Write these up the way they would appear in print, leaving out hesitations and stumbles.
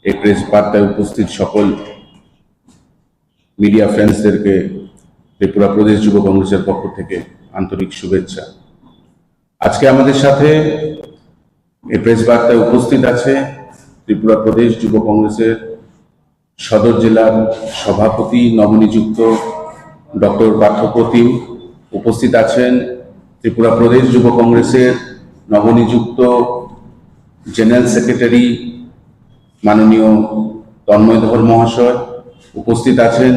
এই প্রেস বার্তায় উপস্থিত সকল মিডিয়া ফ্রেন্ডসদেরকে ত্রিপুরা প্রদেশ যুব কংগ্রেসের পক্ষ থেকে আন্তরিক শুভেচ্ছা। আজকে আমাদের সাথে এই প্রেস বার্তায় উপস্থিত আছে ত্রিপুরা প্রদেশ যুব কংগ্রেসের সদর জেলার সভাপতি নবনিযুক্ত ডক্টর পার্থপ্রতিম, উপস্থিত আছেন ত্রিপুরা প্রদেশ যুব কংগ্রেসের নবনিযুক্ত জেনারেল সেক্রেটারি মাননীয় তন্ময় ধর মহাশয়, উপস্থিত আছেন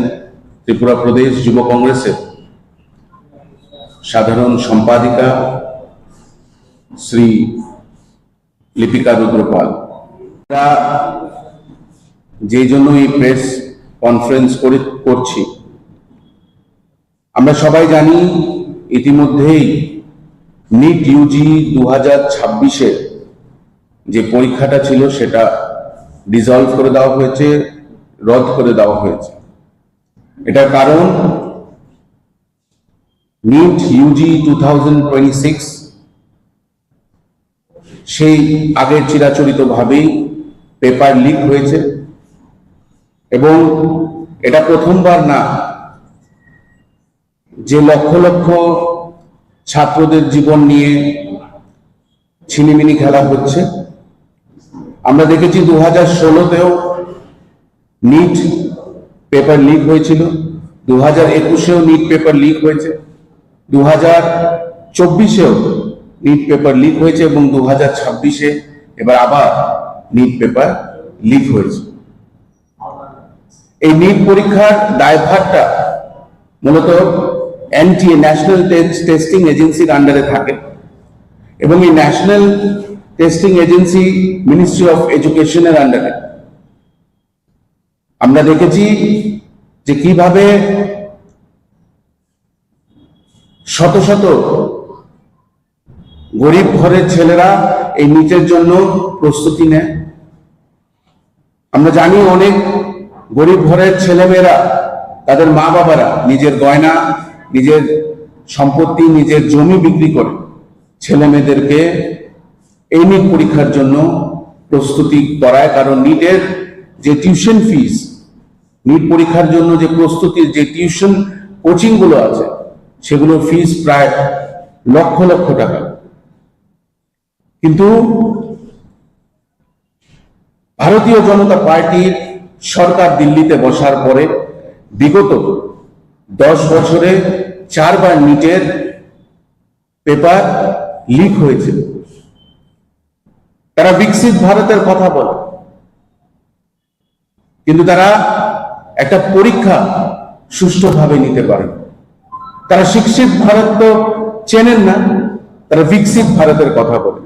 ত্রিপুরা প্রদেশ যুব কংগ্রেসের সাধারণ সম্পাদিকা শ্রী লিপিকা রুদ্রপাল। আমরা যেই জন্য এই প্রেস কনফারেন্স করছি, আমরা সবাই জানি ইতিমধ্যেই নিট ইউজি 2026-এর যে পরীক্ষাটা ছিল সেটা ডিসলভ করে দেওয়া হয়েছে, রদ করে দেওয়া হয়েছে। এটার কারণ নিট ইউজি 2026 সেই আগের চিরাচরিত ভাবেই পেপার লিক হয়েছে এবং এটা প্রথমবার না যে লক্ষ লক্ষ ছাত্রদের জীবন নিয়ে ছিনিমিনি খেলা হচ্ছে। আমরা দেখেছি 2016-তেও নিট পেপার লিক হয়েছিল, 2021-এও নিট পেপার লিক হয়েছে, 2024-এও নিট পেপার লিক হয়েছে এবং 2026-এ এবার আবার নিট পেপার লিক হয়েছে। এই নিট পরীক্ষার দায়ভারটা মূলত এনটিএ ন্যাশনাল টেস্টিং এজেন্সির আন্ডারে থাকে এবং এই national testing agency ministry of এডুকেশনের আন্ডারে। আমরা দেখেছি যে কিভাবে শত শত গরিব ঘরের ছেলেরা এই নিটের জন্য প্রস্তুতি নেয়। আমরা জানি অনেক গরিব ঘরের ছেলেমেয়েরা, তাদের মা বাবারা নিজের গয়না, নিজের সম্পত্তি, নিজের জমি বিক্রি করে ছেলে মেয়েদেরকে এই নিট পরীক্ষার জন্য প্রস্তুতি করায়। কারণ নিটের যে টিউশন ফিস, নিট পরীক্ষার জন্য যে প্রস্তুতির যে টিউশন কোচিং গুলো আছে, সেগুলোর ফিস প্রায় লক্ষ লক্ষ টাকা। কিন্তু ভারতীয় জনতা পার্টির সরকার দিল্লিতে বসার পরে বিগত 10 বছরে 4 বার নিটের পেপার লিক হয়েছে। তারা বিকশিত ভারতের কথা বলে, কিন্তু তারা একটা পরীক্ষা সুষ্ঠুভাবে নিতে পারে। তারা শিক্ষিত ভারত তো চেনেন না, তারা বিকশিত ভারতের কথা বলে।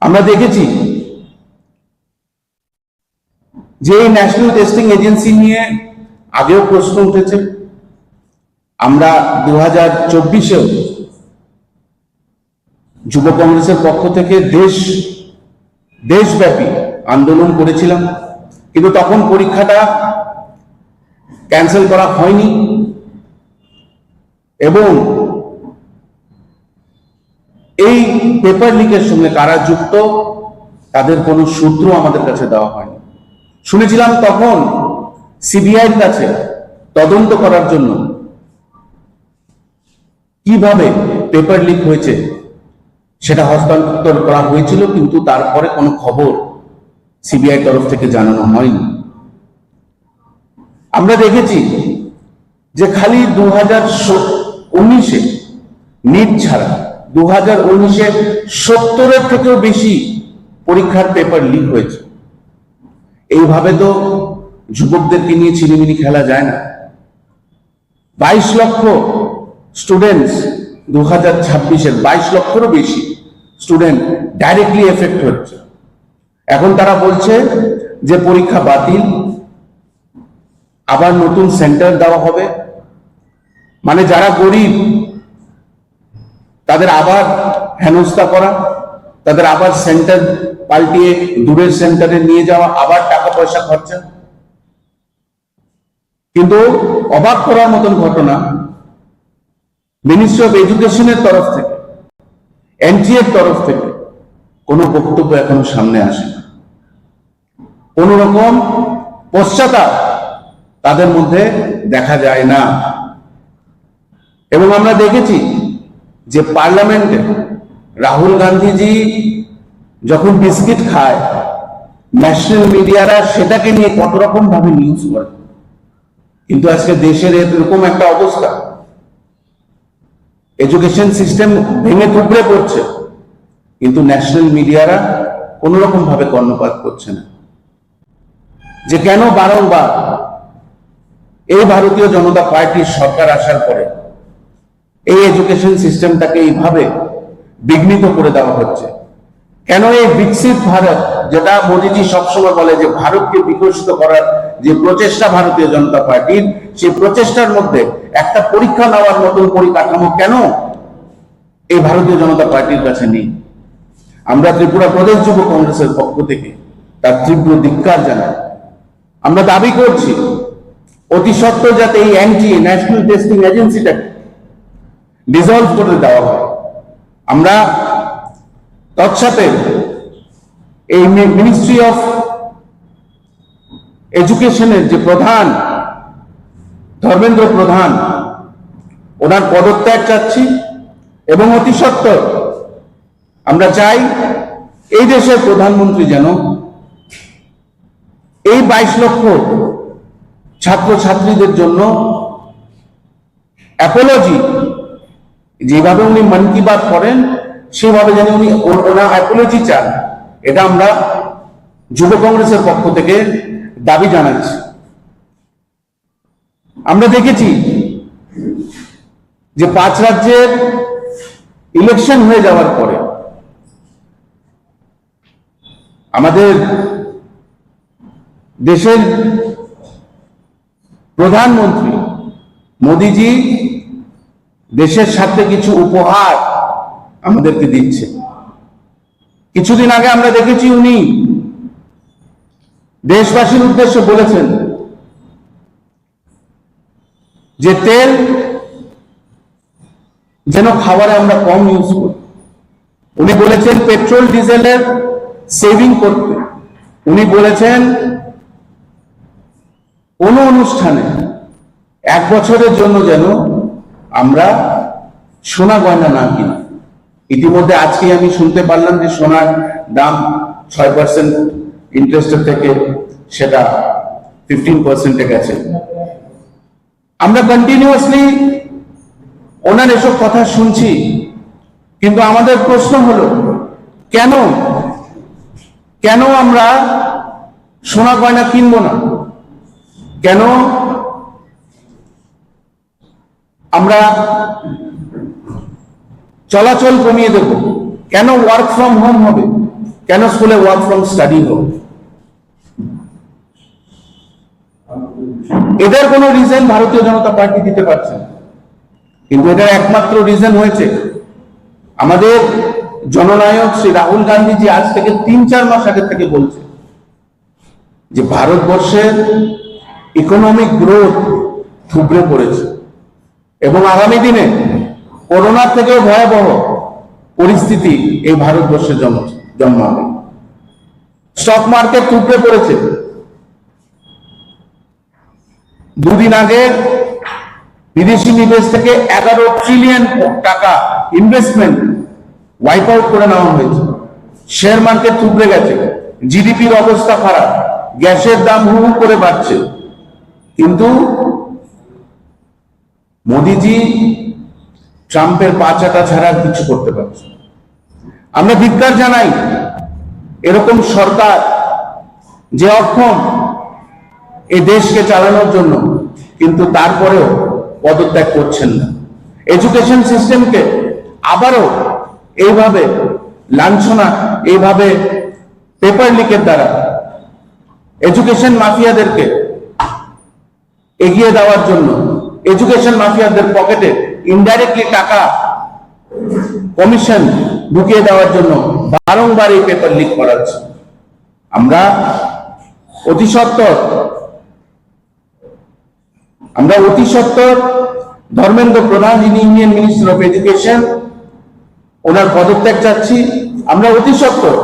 আমরা দেখেছি যে এই ন্যাশনাল টেস্টিং এজেন্সি নিয়ে আগেও প্রশ্ন উঠেছে। আমরা 2024-এও যুব কংগ্রেসের পক্ষ থেকে দেশব্যাপী আন্দোলন করেছিলাম, কিন্তু তখন পরীক্ষাটা ক্যান্সেল করা হয়নি এবং এই পেপার লিকের সঙ্গে কারা যুক্ত তাদের কোনো সূত্র আমাদের কাছে দেওয়া হয়নি। শুনেছিলাম তখন সিবিআইয়ের কাছে তদন্ত করার জন্য কিভাবে পেপার লিক হয়েছে সেটা হস্তান্তর করা হয়েছিল, কিন্তু তারপরে কোনো খবর সিবিআই তরফ থেকে জানানো হয়নি। আমরা দেখেছি যে খালি 2019-এ নিট ছাড়া 2019-এ 70-এর থেকেও বেশি পরীক্ষার পেপার লিক হয়েছে। এইভাবে তো যুবকদেরকে নিয়ে ছিনিমিনি খেলা যায় না। 22 লক্ষ স্টুডেন্টস 2026-এর 22 লক্ষেরও বেশি স্টুডেন্ট ডাইরেক্টলি এফেক্ট হচ্ছে। এখন তারা বলছে যে পরীক্ষা বাতিল, আবার নতুন সেন্টার দেওয়া হবে। মানে যারা গরিব তাদের আবার হেনস্থা করা, তাদের আবার সেন্টার পাল্টিয়ে দূরের সেন্টারে নিয়ে যাওয়া, আবার টাকা পয়সা খরচা। কিন্তু অবাক করার মতন ঘটনা, মিনিস্ট্রি অফ এডুকেশনের তরফ থেকে, এনটিএর তরফ থেকে কোনো বক্তব্য এখনো সামনে আসে না। কোন রকম পশ্চাতাপ তাদের মধ্যে দেখা যায় না। এবং আমরা দেখেছি যে পার্লামেন্টে রাহুল গান্ধীজি যখন বিস্কিট খায়, ন্যাশনাল মিডিয়ারা সেটাকে নিয়ে কত রকম ভাবে নিউজ করে। কিন্তু আজকে দেশের এরকম একটা অবস্থা, এডুকেশন সিস্টেম ভেঙে টুকরে পড়ছে, কিন্তু ন্যাশনাল মিডিয়ারা কোন রকম ভাবে কর্ণপাত করছে না। যে কেন বারংবার এই ভারতীয় জনতা পার্টির সরকার আসার পরে এই এডুকেশন সিস্টেমটাকে এইভাবে বিঘ্নিত করে দেওয়া হচ্ছে। কেন এই বিকশিত ভারত, যেটা মোদীজি সবসময় বলে যে ভারতকে বিকশিত করার যে প্রচেষ্টা ভারতীয় জনতা পার্টির, সেই প্রচেষ্টার মধ্যে একটা পরীক্ষা নেওয়ার মতন পরিকাঠামো কেন এই ভারতীয় জনতা পার্টির কাছে নেই? আমরা ত্রিপুরা প্রদেশ যুব কংগ্রেসের পক্ষ থেকে তার তীব্র ধিক্কার জানাই। আমরা দাবি করছি অতি সত্বর যাতে এই এনটিএ, ন্যাশনাল টেস্টিং এজেন্সিটাকে ডিসলভ করে দেওয়া হয়। আমরা তৎসাথে এই মিনিস্ট্রি অফ এডুকেশনের যে প্রধান ধর্মেন্দ্র প্রধান, ওনার পদত্যাগ চাচ্ছি। এবং অতি সত্বর আমরা চাই এই দেশের প্রধানমন্ত্রী যেন এই 22 লক্ষ ছাত্রছাত্রীদের জন্য অ্যাপোলজি, যেভাবে উনি মন কি বাত করেন সেভাবে যেন উনি ওনার অ্যাপোলজি চান। এটা আমরা যুব কংগ্রেসের পক্ষ থেকে দাবি জানাচ্ছি। আমরা দেখেছি যে 5 রাজ্যের ইলেকশন হয়ে যাওয়ার পরে আমাদের দেশের প্রধানমন্ত্রী মোদীজি দেশের সাথে কিছু উপহার আমাদেরকে দিচ্ছে। কিছুদিন আগে আমরা দেখেছি উনি দেশবাসীর উদ্দেশ্যে বলেছেন যে তেল যেন খাবারে আমরা কম ইউজ করি। উনি বলেছেন পেট্রোল ডিজেলের সেভিং করতে। উনি বলেছেন কোন অনুষ্ঠানে 1 বছরের জন্য যেন আমরা সোনা গয়না না কিনি। ইতিমধ্যে আজকে আমি শুনতে পারলাম যে সোনার দাম 6% ইন্টারেস্টের থেকে সেটা 15%-এ গেছে। আমরা কন্টিনিউয়াসলি ওনার এসব কথা শুনছি, কিন্তু আমাদের প্রশ্ন হলো কেন আমরা সোনা গয়না কিনবো না? কেন আমরা চলাচল কমিয়ে দেব? কেন ওয়ার্ক ফ্রম হোম হবে? কেন স্কুলে ওয়ার্ক ফ্রম স্টাডি হবে? এদের কোনো রিজন ভারতীয় জনতা পার্টি দিতে পারছে না। কিন্তু এটার একমাত্র রিজন হয়েছে আমাদের জননায়ক শ্রী রাহুল গান্ধীজি আজ থেকে 3-4 মাস আগে থেকে বলছে যে ভারতবর্ষের ইকোনমিক গ্রোথ থুবড়ে পড়েছে এবং আগামী দিনে করোনার থেকেও ভয়াবহ পরিস্থিতি এই ভারতবর্ষে জন্মাবে। স্টক মার্কেট থুবড়ে পড়েছে। দুদিন আগে বিদেশি নিবেশ থেকে 11 ট্রিলিয়ন টাকা ইনভেস্টমেন্ট ওয়াইপ আউট করে নেওয়া হয়েছে। শেয়ার মার্কেট থুবড়ে গেছে। জিডিপির অবস্থা খারাপ। গ্যাসের দাম হু হু করে বাড়ছে। কিন্তু মোদিজি ট্রাম্পের পা চাটা ছাড়া কিছু করতে পারছে। আমরা ধিক্কার জানাই এরকম সরকার যে অক্ষম এই দেশকে চালানোর জন্য, কিন্তু তারপরেও পদত্যাগ করছেন না। এডুকেশন সিস্টেমকে আবারও এইভাবে লাঞ্ছনা, এইভাবে পেপার লিকের দ্বারা এডুকেশন মাফিয়াদেরকে এগিয়ে দেওয়ার জন্য, এডুকেশন মাফিয়াদের পকেটে ইনডাইরেক্টলি টাকা কমিশন ঢুকিয়ে দেওয়ার জন্য বারংবার এই পেপার লিক করাচ্ছে। আমরা অতি সত্বর ধর্মেন্দ্র প্রধান, যিনি ইন্ডিয়ান মিনিস্টার অফ এডুকেশন, ওনার পদত্যাগ চাচ্ছি। আমরা অতি সত্বর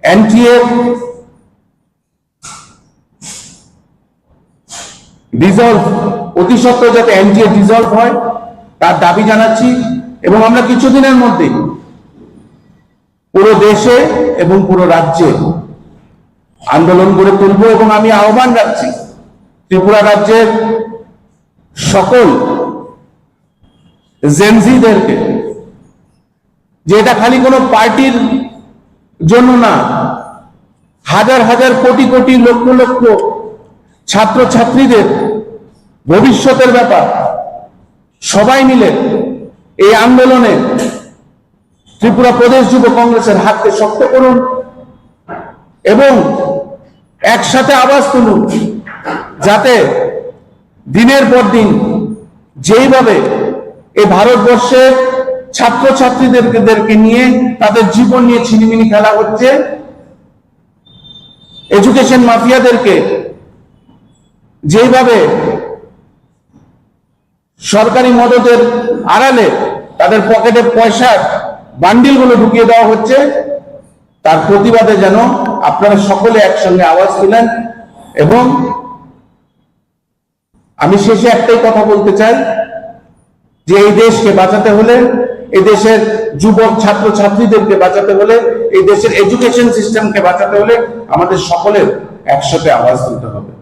এনটিএ ডিসলভ অতি সত্ত্বর যাতে এনডিএ ডিসলভ হয় তার দাবি জানাচ্ছি, এবং আমরা কিছুদিনের মধ্যেই পুরো দেশে এবং পুরো রাজ্যে আন্দোলন গড়ে তুলব। এবং আমি আহ্বান রাখছি ত্রিপুরা রাজ্যের সকল জেনজিদেরকে যে এটা খালি কোনো পার্টির জন্য না, হাজার হাজার কোটি কোটি লক্ষ লক্ষ ছাত্র ছাত্রীদের ভবিষ্যতের ব্যাপার। সবাই মিলে এই আন্দোলনে ত্রিপুরা প্রদেশ যুব কংগ্রেসের হাতকে শক্ত করুন এবং একসাথে আওয়াজ তুলুন, যাতে দিনের পর দিন যেইভাবে এই ভারতবর্ষে ছাত্র ছাত্রীদেরকে নিয়ে তাদের জীবন নিয়ে ছিনিমিনি খেলা হচ্ছে, এডুকেশন মাফিয়াদেরকে যেইভাবে সরকারি মদতের আড়ালে তাদের পকেটে পয়সার বান্ডিলগুলো ঢুকিয়ে দেওয়া হচ্ছে, তার প্রতিবাদে যেন আপনারা সকলে একসঙ্গে আওয়াজ তুলেন। এবং আমি শেষে একটাই কথা বলতে চাই যে এই দেশকে বাঁচাতে হলে, এই দেশের যুবক ছাত্র ছাত্রীদেরকে বাঁচাতে হলে, এই দেশের এডুকেশন সিস্টেমকে বাঁচাতে হলে আমাদের সকলের একসাথে আওয়াজ তুলতে হবে।